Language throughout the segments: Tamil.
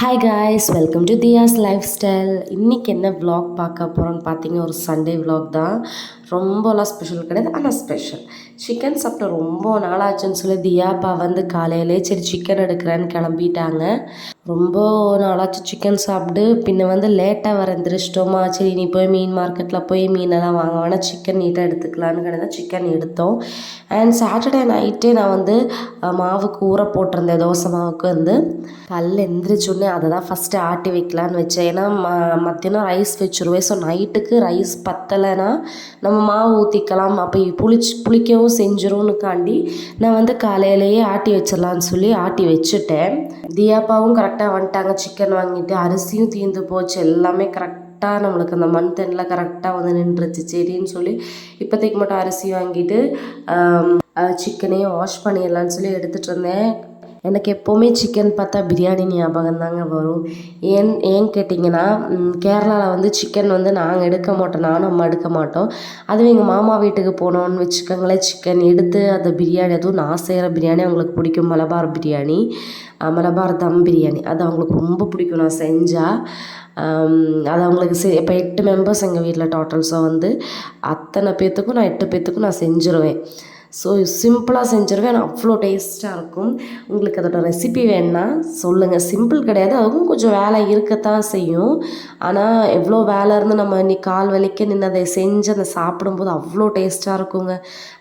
ஹாய் காய்ஸ், வெல்கம் டு தியாஸ் லைஃப் ஸ்டைல். இன்றைக்கி என்ன விலாக் பார்க்க போகிறோன்னு பார்த்தீங்கன்னா ஒரு சண்டே விலாக் தான். ரொம்பலாம் ஸ்பெஷல் கிடையாது, ஆனால் ஸ்பெஷல். சிக்கன் சாப்பிட்ட ரொம்ப நாளாச்சுன்னு சொல்லி தியாப்பா வந்து காலையிலே சரி சிக்கன் எடுக்கிறேன்னு கிளம்பிட்டாங்க. ரொம்ப நாளாச்சு சிக்கன் சாப்பிட்டு. பின்ன வந்து லேட்டாக வர எந்திரிச்சிட்டோமா, சரி நீ போய் மீன் மார்க்கெட்டில் போய் மீனெல்லாம் வாங்க வேணால் சிக்கன் நீட்டாக எடுத்துக்கலான்னு கிடையாது, சிக்கன் எடுத்தோம். அண்ட் சாட்டர்டே நைட்டே நான் வந்து மாவுக்கு ஊற போட்டிருந்தேன். தோசை மாவுக்கு வந்து காலைல எந்திரிச்சோடனே அதை தான் ஃபஸ்ட்டு ஆட்டி வைக்கலான்னு வச்சேன். ஏன்னா மத்தியானம் ரைஸ் வச்சுருவேன். ஸோ நைட்டுக்கு ரைஸ் பத்தலைன்னா நம்ம மாவு ஊற்றிக்கலாம், அப்போ புளிக்கவும் செஞ்சிரும்னுக்காண்டி நான் வந்து காலையிலேயே ஆட்டி வச்சிடலான்னு சொல்லி ஆட்டி வச்சுட்டேன். தியாப்பாவும் கரெக்டாக வந்துட்டாங்க. சிக்கன் வாங்கிட்டு அரிசியும் தீர்ந்து போச்சு. எல்லாமே கரெக்டாக நம்மளுக்கு அந்த மந்த் எண்டில் கரெக்டாக வந்து நின்றுச்சு. சரின்னு சொல்லி இப்போதைக்கு மட்டும் அரிசி வாங்கிட்டு சிக்கனையும் வாஷ் பண்ணிடலான்னு சொல்லி எடுத்துகிட்டு இருந்தேன். எனக்கு எப்போவுமே சிக்கன் பார்த்தா பிரியாணி ஞாபகம் தாங்க வரும். ஏன்னு கேட்டிங்கன்னா, கேரளாவில் வந்து சிக்கன் வந்து நாங்கள் எடுக்க மாட்டோம், நானும் அம்மா எடுக்க மாட்டோம். அதுவும் எங்கள் மாமா வீட்டுக்கு போனோன்னு வச்சுக்கோங்களேன், சிக்கன் எடுத்து அந்த பிரியாணி, அதுவும் நான் செய்கிற பிரியாணி அவங்களுக்கு பிடிக்கும். மலபார் பிரியாணி, மலபார் தம் பிரியாணி, அது அவங்களுக்கு ரொம்ப பிடிக்கும் நான் செஞ்சால். அது அவங்களுக்கு இப்போ 8 மெம்பர்ஸ் எங்கள் வீட்டில் டோட்டல். ஸோ வந்து அத்தனை பேர்த்துக்கும் நான் 8 பேர்த்துக்கும் நான் செஞ்சுருவேன். ஸோ சிம்பிளாக செஞ்சுருவேன், ஆனால் அவ்வளோ டேஸ்ட்டாக இருக்கும். உங்களுக்கு அதோட ரெசிபி வேணுன்னா சொல்லுங்கள். சிம்பிள் கிடையாது, அதுவும் கொஞ்சம் வேலை இருக்கத்தான் செய்யும். ஆனால் எவ்வளோ வேலை இருந்து நம்ம இன்னைக்கு கால் வலிக்க நின்று அதை செஞ்சு அதை சாப்பிடும்போது அவ்வளோ டேஸ்ட்டாக இருக்குங்க.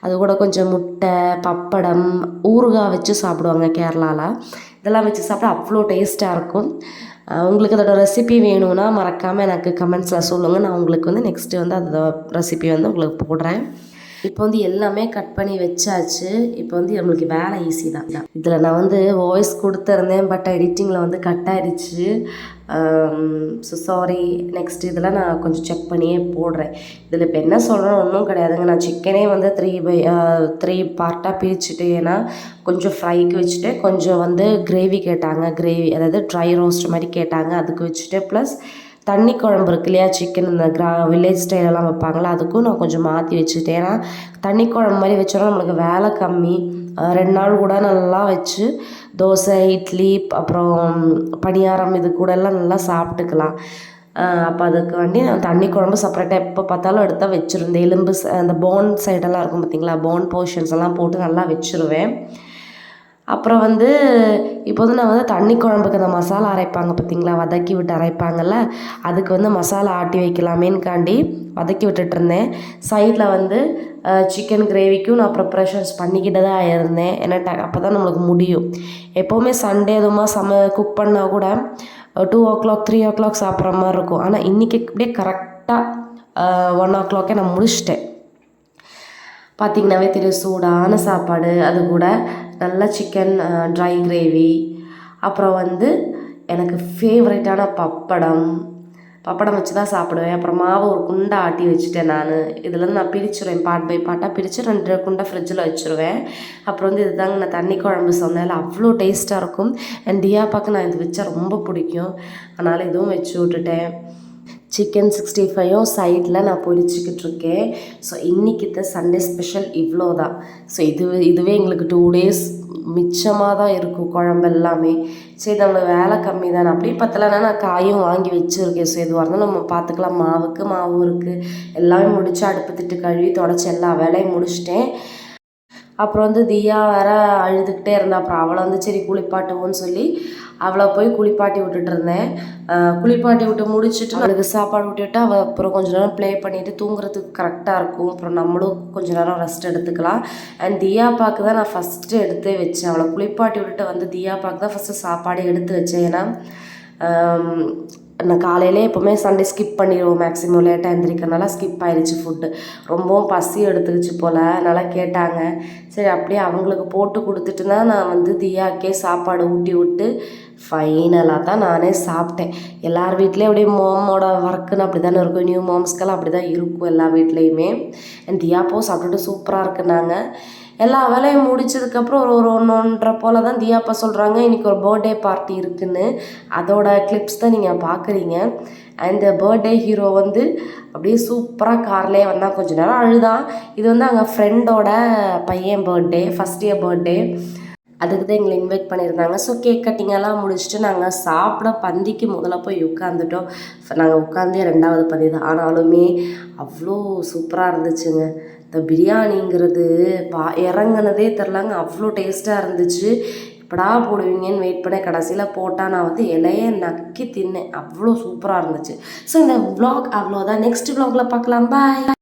அது கூட கொஞ்சம் முட்டை, பப்படம், ஊறுகாய் வச்சு சாப்பிடுவாங்க கேரளாவில். இதெல்லாம் வச்சு சாப்பிட்டா அவ்வளோ டேஸ்ட்டாக இருக்கும். உங்களுக்கு அதோட ரெசிபி வேணும்னா மறக்காமல் எனக்கு கமெண்ட்ஸில் சொல்லுங்கள். நான் உங்களுக்கு வந்து நெக்ஸ்ட்டு வந்து அதோட ரெசிபி வந்து உங்களுக்கு போடுறேன். இப்போ வந்து எல்லாமே கட் பண்ணி வச்சாச்சு. இப்போ வந்து நம்மளுக்கு வேலை ஈஸி தான். இதில் நான் வந்து வாய்ஸ் கொடுத்துருந்தேன், பட் எடிட்டிங்கில் வந்து கட் ஆகிடுச்சு. So sorry. நெக்ஸ்ட் இதில் நான் கொஞ்சம் செக் பண்ணியே போடுறேன். இதில் இப்போ என்ன சொல்கிறேன்னு ஒன்றும் கிடையாதுங்க. நான் சிக்கனே வந்து 3 பார்ட்டாக பிரிச்சுட்டு, ஏன்னா கொஞ்சம் ஃப்ரைக்கு வச்சுட்டு, கொஞ்சம் வந்து கிரேவி கேட்டாங்க, கிரேவி அதாவது ட்ரை ரோஸ்ட் மாதிரி கேட்டாங்க, அதுக்கு வச்சுட்டு, ப்ளஸ் தண்ணி குழம்பு இருக்கு இல்லையா, சிக்கன் இந்த வில்லேஜ் ஸ்டைலெல்லாம் வைப்பாங்களா, அதுக்கும் நான் கொஞ்சம் மாற்றி வச்சுட்டேன். ஏன்னா தண்ணி குழம்பு மாதிரி வச்சோன்னா நம்மளுக்கு வேலை கம்மி. 2 நாள் கூட நல்லா வச்சு தோசை, இட்லி, அப்புறம் பணியாரம் இது கூடலாம் நல்லா சாப்பிட்டுக்கலாம். அப்போ அதுக்கு வேண்டி நான் தண்ணி குழம்பு செப்பரேட்டாக எப்போ பார்த்தாலும் எடுத்தால் வச்சுருந்தேன். எலும்பு அந்த போன் சைடெல்லாம் இருக்கும் பார்த்திங்களா, போன் போர்ஷன்ஸ் எல்லாம் போட்டு நல்லா வச்சுருவேன். அப்புறம் வந்து இப்போ வந்து நான் வந்து தண்ணி குழம்புக்கு அந்த மசாலா அரைப்பாங்க பார்த்திங்களா, வதக்கி விட்டு அரைப்பாங்கள்ல, அதுக்கு வந்து மசாலா ஆட்டி வைக்கலாமேன்காண்டி வதக்கி விட்டுட்ருந்தேன். சைடில் வந்து சிக்கன் கிரேவிக்கும் நான் ப்ரிப்ரேஷன்ஸ் பண்ணிக்கிட்டு தான் இருந்தேன். ஏன்னா அப்போ தான் நம்மளுக்கு முடியும். எப்போவுமே சண்டே எதுவுமா குக் பண்ணால் கூட 2 o'clock 3 o'clock சாப்பிட்ற மாதிரி இருக்கும். ஆனால் இன்றைக்கி அப்படியே கரெக்டாக 1 o'clock நான் முடிச்சிட்டேன். பார்த்திங்கனாவே தெரியும், சூடான சாப்பாடு, அது கூட நல்லா சிக்கன் ட்ரை கிரேவி, அப்புறம் வந்து எனக்கு ஃபேவரட்டான பப்படம் வச்சு தான் சாப்பிடுவேன். அப்புறம் மாவு ஒரு குண்டை ஆட்டி வச்சுட்டேன் நான். இதுலேருந்து நான் பிரிச்சுருவேன், பார்ட் பை பார்ட்டாக பிரித்து 2 குண்டை ஃப்ரிட்ஜில் வச்சுருவேன். அப்புறம் வந்து இதுதாங்க நான் தண்ணி குழம்பு சொன்னேன்ல, அவ்வளோ டேஸ்ட்டாக இருக்கும். அண்ட் தியாப்பாக்கு நான் இது வச்சா ரொம்ப பிடிக்கும், அதனால் இதுவும் வச்சு விட்டுட்டேன். சிக்கன் 65யும் சைடில் நான் பொரிச்சிக்கிட்டு இருக்கேன். ஸோ இன்றைக்கி சண்டே ஸ்பெஷல் இவ்வளோ தான். ஸோ இதுவே எங்களுக்கு 2 days மிச்சமாக தான் இருக்கும் குழம்பு எல்லாமே. சரி நம்மளுக்கு வேலை கம்மி தானே, அப்படியே பத்தலைன்னா நான் காயும் வாங்கி வச்சுருக்கேன். ஸோ எதுவாக இருந்தாலும் நம்ம பார்த்துக்கலாம். மாவும் இருக்குது, எல்லாமே முடிச்சு அடுப்பு திட்டு கழுவி தொடச்சி எல்லா வேலையும் முடிச்சிட்டேன். அப்புறம் வந்து தியா வேற அழுதுகிட்டே இருந்தா. அப்புறம் அவளை வந்து சரி குளிப்பாட்டுவோன்னு சொல்லி அவளை போய் குளிப்பாட்டி விட்டுட்டு இருந்தேன். குளிப்பாட்டி விட்டு முடிச்சுட்டு அவளுக்கு சாப்பாடு விட்டுவிட்டு அவள் அப்புறம் கொஞ்சம் நேரம் ப்ளே பண்ணிவிட்டு தூங்குறதுக்கு கரெக்டாக இருக்கும். அப்புறம் நம்மளும் கொஞ்சம் நேரம் ரெஸ்ட் எடுத்துக்கலாம். அண்ட் தியாப்பாக்கு தான் நான் ஃபஸ்ட்டு எடுத்தே வச்சேன். அவளை குளிப்பாட்டி விட்டுட்டு வந்து தியாப்பாக்கு தான் ஃபஸ்ட்டு சாப்பாடு எடுத்து வச்சேன். ஏன்னா நான் காலையிலே எப்போவுமே சண்டே ஸ்கிப் பண்ணிடுவோம், மேக்ஸிமம் லேட்டாக எழுந்திரிக்கிறனால ஸ்கிப் ஆயிடுச்சு ஃபுட்டு. ரொம்பவும் பசி எடுத்துக்கிச்சு போல், அதனால் கேட்டாங்க. சரி அப்படியே அவங்களுக்கு போட்டு கொடுத்துட்டு தான் நான் வந்து தியாக்கே சாப்பாடு ஊட்டி விட்டு ஃபைனலாக தான் நானே சாப்பிட்டேன். எல்லார் வீட்லேயும் அப்படியே மோமோட ஒர்க்குன்னு அப்படி தானே இருக்கும், நியூ மாம்ஸ்க்கெல்லாம் அப்படி தான் இருக்கும் எல்லா வீட்லேயுமே. அண்ட் தியாப்போ சாப்பிட்டுட்டு சூப்பராக இருக்குன்னாங்க. எல்லா வேலையும் முடிச்சதுக்கப்புறம் ஒரு 1-1:30 போல் தான் தியாப்பா சொல்கிறாங்க இன்றைக்கி ஒரு பர்த்டே பார்ட்டி இருக்குதுன்னு. அதோட கிளிப்ஸ் தான் நீங்கள் பார்க்குறீங்க. அந்த பர்த்டே ஹீரோ வந்து அப்படியே சூப்பராக கார்லேயே வந்தால் கொஞ்சம் நேரம் அழுதான். இது வந்து அங்கே ஃப்ரெண்டோட பையன் பர்த்டே, ஃபஸ்ட் இயர் பர்த்டே. அதுக்கு தான் எங்களை இன்வைட் பண்ணியிருந்தாங்க. ஸோ கேக் கட்டிங்கெல்லாம் முடிச்சுட்டு நாங்கள் சாப்பிட பந்திக்கு முதல்ல போய் உட்காந்துட்டோம். நாங்கள் உட்காந்தே 2வது பந்தி தான். ஆனாலுமே அவ்வளோ சூப்பராக இருந்துச்சுங்க. இந்த பிரியாணிங்கிறது இறங்குனதே தெரிலங்க, அவ்வளோ டேஸ்ட்டாக இருந்துச்சு. எப்படா போடுவீங்கன்னு வெயிட் பண்ண கடைசியில் போட்டால் நான் வந்து இலைய நக்கி தின்னேன். அவ்வளோ சூப்பராக இருந்துச்சு. ஸோ இந்த vlog அவ்வளோதான். நெக்ஸ்ட் vlogல பார்க்கலாம். பாய்.